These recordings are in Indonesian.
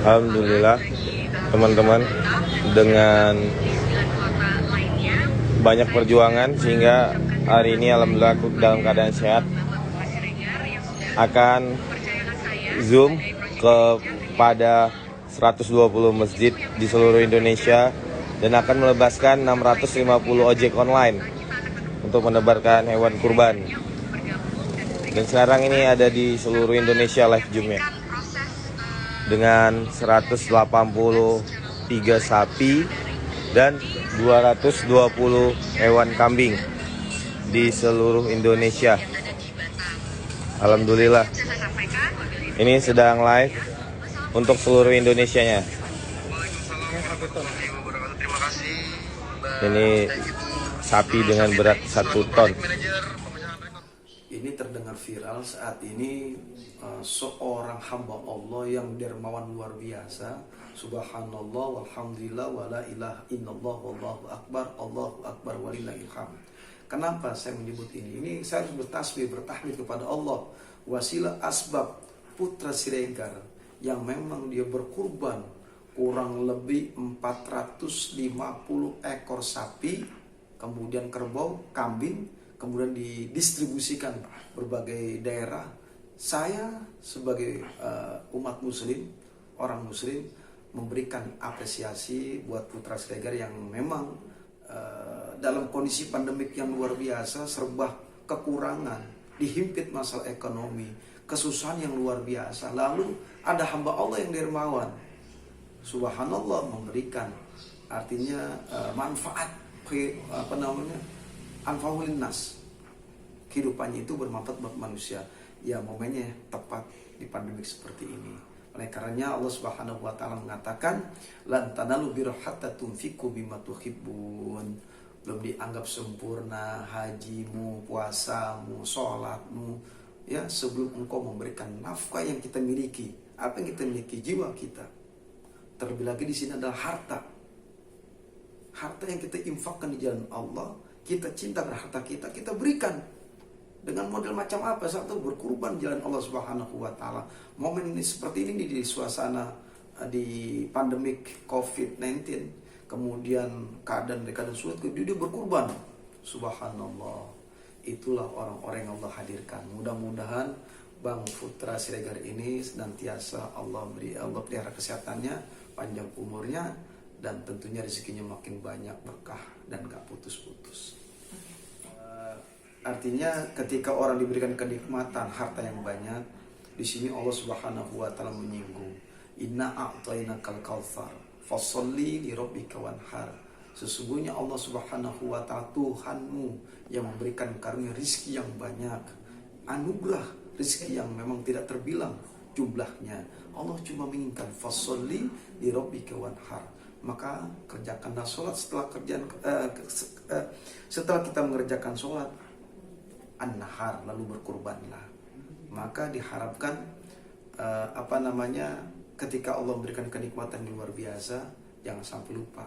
Alhamdulillah teman-teman, dengan banyak perjuangan sehingga hari ini alhamdulillah aku dalam keadaan sehat. Akan zoom kepada 120 masjid di seluruh Indonesia dan akan melebaskan 650 ojek online untuk menebarkan hewan kurban. Dan sekarang ini ada di seluruh Indonesia live zoomnya dengan 183 sapi dan 220 hewan kambing di seluruh Indonesia. Alhamdulillah, ini sedang live untuk seluruh Indonesianya. Ini sapi dengan berat 1 ton. Ini terdengar viral saat ini, seorang hamba Allah yang dermawan luar biasa. Subhanallah walhamdulillah wala ilaha illallah wallahu akbar, Allahu akbar walillahil hamd. Kenapa saya menyebut ini? Ini saya harus bertasbih, bertahmid kepada Allah. Wasilah asbab Putra Siregar yang memang dia berkurban kurang lebih 450 ekor sapi, kemudian kerbau, kambing, kemudian didistribusikan berbagai daerah. Saya sebagai umat muslim, orang muslim, memberikan apresiasi buat Putra Siregar yang memang dalam kondisi pandemik yang luar biasa, serba kekurangan, dihimpit masalah ekonomi, kesusahan yang luar biasa. Lalu ada hamba Allah yang dermawan, subhanallah, memberikan, artinya manfaat, anfaul linnas, kehidupannya itu bermanfaat buat manusia. Ya, momennya tepat di pandemik seperti ini. Oleh karenanya Allah Subhanahu wa taala mengatakan, lan tanalu birra hatta tunfiqu bima tuhibbun. Belum dianggap sempurna hajimu, puasamu, sholatmu, ya, sebelum engkau memberikan nafkah yang kita miliki. Apa yang kita miliki? Jiwa kita. Terlebih lagi di sini adalah harta. Harta yang kita infakkan di jalan Allah, kita cinta pada harta kita, kita berikan. Dengan model macam apa? Satu, berkurban jalan Allah Subhanahu wa taala. Momen ini seperti ini di suasana di pandemik COVID-19, kemudian keadaan sulit, dia berkurban. Subhanallah. Itulah orang-orang yang Allah hadirkan. Mudah-mudahan Bang Putra Siregar ini senantiasa Allah pelihara kesehatannya, panjang umurnya, dan tentunya rezekinya makin banyak, berkah dan gak putus-putus. Artinya ketika orang diberikan kenikmatan harta yang banyak, di sini Allah Subhanahu wa taala menyinggung, inna a'tainakal kautsar fasholli li rabbika wanhar. Sesungguhnya Allah Subhanahu wa taala Tuhanmu yang memberikan karunia rizki yang banyak, anugerah rizki yang memang tidak terbilang jumlahnya. Allah cuma menginginkan fasholli li rabbika wanhar. Maka kerjakanlah sholat. Setelah kita mengerjakan sholat an-nahar, lalu berkurbanlah. Maka diharapkan ketika Allah memberikan kenikmatan yang luar biasa, jangan sampai lupa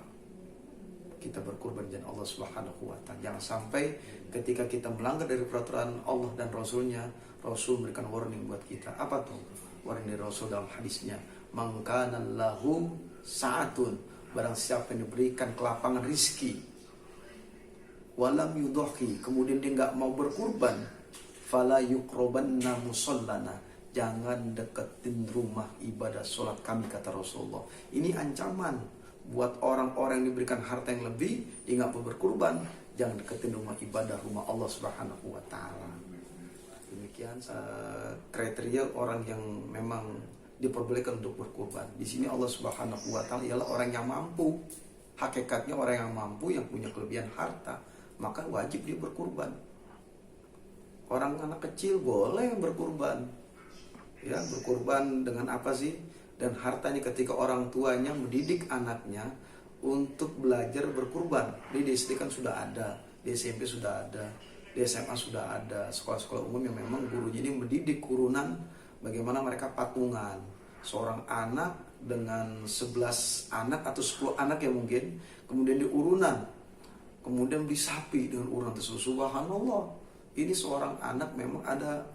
kita berkurban dan Allah Subhanahu wa taala. Jangan sampai ketika kita melanggar dari peraturan Allah dan Rasulnya, Rasul memberikan warning buat kita. Apa tuh warning dari Rasul dalam hadisnya? Man kana lahu sa'atun, barang siapa yang diberikan kelapangan rizki, walam yudhi, kemudian dia nggak mau berkurban, fala yuqrabanna musallana, jangan deketin rumah ibadah sholat kami, kata Rasulullah. Ini ancaman buat orang-orang yang diberikan harta yang lebih, dia nggak mau berkurban, jangan deketin rumah ibadah, rumah Allah Subhanahu wa taala. Demikian kriteria orang yang memang diperbolehkan untuk berkurban. Di sini Allah Subhanahu wa taala ialah orang yang mampu. Hakikatnya orang yang mampu, yang punya kelebihan harta, maka wajib dia berkurban. Orang anak kecil boleh berkurban. Ya, berkurban dengan apa sih? Dan hartanya ketika orang tuanya mendidik anaknya untuk belajar berkurban. Di SD kan sudah ada, di SMP sudah ada, di SMA sudah ada sekolah-sekolah umum yang memang gurunya ini mendidik turunan bagaimana mereka patungan. Seorang anak dengan 11 anak atau 10 anak ya mungkin, kemudian diurunan, kemudian beli sapi dengan urunan tersebut. Subhanallah, ini seorang anak memang ada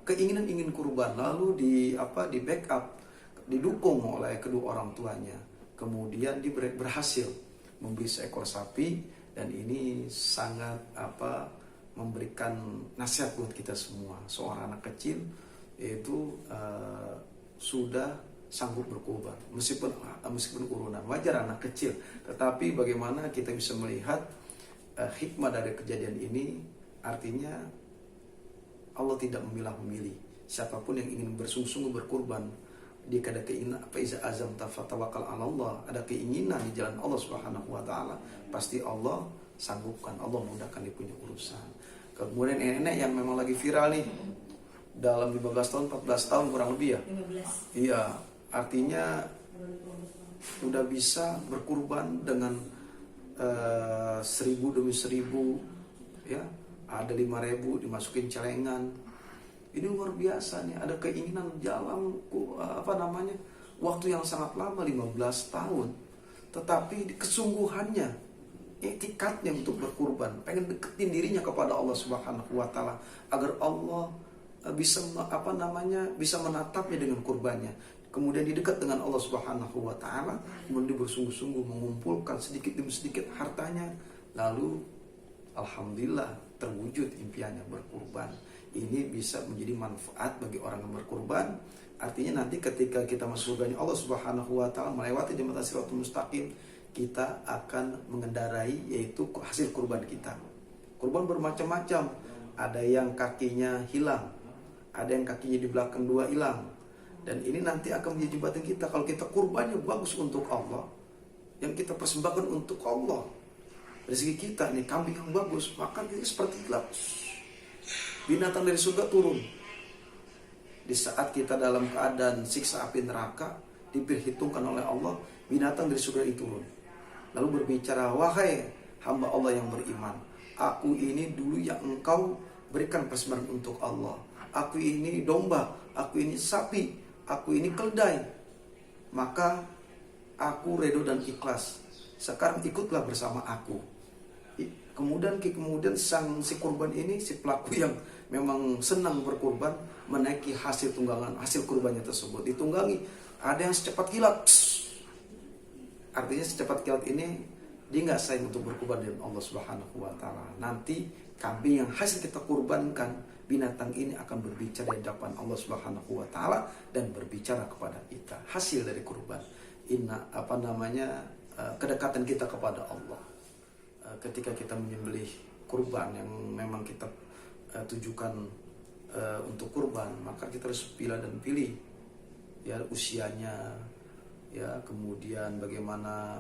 keinginan ingin kurban, lalu di backup didukung oleh kedua orang tuanya. Kemudian dia berhasil membeli seekor sapi, dan ini sangat memberikan nasihat buat kita semua. Seorang anak kecil yaitu sudah sanggup berkorban, meskipun urunan, wajar anak kecil, tetapi bagaimana kita bisa melihat hikmah dari kejadian ini. Artinya Allah tidak memilah-memilih siapapun yang ingin bersungguh-sungguh berkorban. Dia ada keinginan, iza azam tafatawakal Allah, ada keinginan di jalan Allah Subhanahu wa taala, pasti Allah sanggupkan, Allah mudahkan dia punya urusan. Kemudian nenek yang memang lagi viral nih, dalam 15 tahun 14 tahun kurang lebih ya. 15. Iya, artinya udah bisa berkurban dengan 1000 demi 1000 ya, ada 5.000 dimasukin celengan. Ini luar biasa nih, ada keinginan dalam waktu yang sangat lama, 15 tahun. Tetapi kesungguhannya, iktikadnya untuk berkurban, pengen deketin dirinya kepada Allah Subhanahu wa taala agar Allah bisa bisa menatapnya dengan kurbannya. Kemudian didekat dengan Allah Subhanahu wa taala, kemudian bersungguh-sungguh mengumpulkan sedikit demi sedikit hartanya, lalu alhamdulillah terwujud impiannya berkurban. Ini bisa menjadi manfaat bagi orang yang berkurban. Artinya nanti ketika kita masuk surganya Allah Subhanahu wa taala, melewati jembatan Shiratul Mustaqim, kita akan mengendarai yaitu hasil kurban kita. Kurban bermacam-macam. Ada yang kakinya hilang, ada yang kakinya di belakang 2 hilang. Dan ini nanti akan menjadi jembatan kita. Kalau kita kurbannya bagus untuk Allah, yang kita persembahkan untuk Allah, rezeki kita ini kambing yang bagus, maka kita seperti gelap. Binatang dari surga turun. Di saat kita dalam keadaan siksa api neraka, diperhitungkan oleh Allah, binatang dari surga itu turun. Lalu berbicara, wahai hamba Allah yang beriman, aku ini dulu yang engkau berikan persembahan untuk Allah. Aku ini domba, aku ini sapi, aku ini keledai. Maka aku redo dan ikhlas. Sekarang ikutlah bersama aku. Kemudian si kurban ini, si pelaku yang memang senang berkurban, menaiki hasil tunggangan, hasil kurbannya tersebut ditunggangi. Ada yang secepat kilat. Artinya secepat kilat ini dia nggak sayang untuk berkurban dengan Allah Subhanahu wa taala. Nanti kambing yang hasil kita kurbankan, binatang ini akan berbicara di hadapan Allah Subhanahu wa taala dan berbicara kepada kita. Hasil dari kurban. Kedekatan kita kepada Allah. Ketika kita menyembelih kurban yang memang kita tujukan untuk kurban, maka kita harus pilih dan pilih ya usianya, ya kemudian bagaimana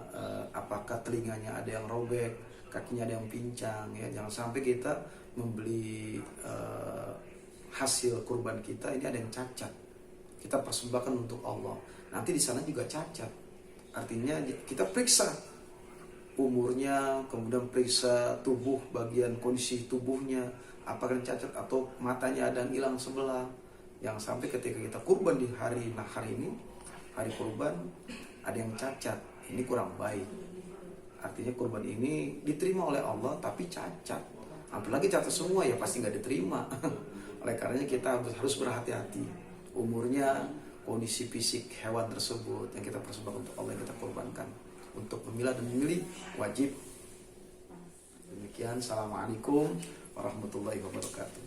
apakah telinganya ada yang robek, kakinya ada yang pincang, ya jangan sampai kita membeli hasil kurban kita ini ada yang cacat, kita persembahkan untuk Allah, nanti di sana juga cacat. Artinya kita periksa umurnya, kemudian periksa tubuh, bagian kondisi tubuhnya, apakah cacat atau matanya ada yang hilang sebelah. Yang sampai ketika kita kurban di hari nahar ini, hari kurban, ada yang cacat, ini kurang baik. Artinya kurban ini diterima oleh Allah tapi cacat. Apalagi cacat semua ya pasti nggak diterima. Oleh karenanya kita harus berhati-hati. Umurnya, kondisi fisik hewan tersebut yang kita persembahkan untuk Allah yang kita kurbankan. Untuk memilah dan memilih wajib. Demikian, assalamualaikum warahmatullahi wabarakatuh.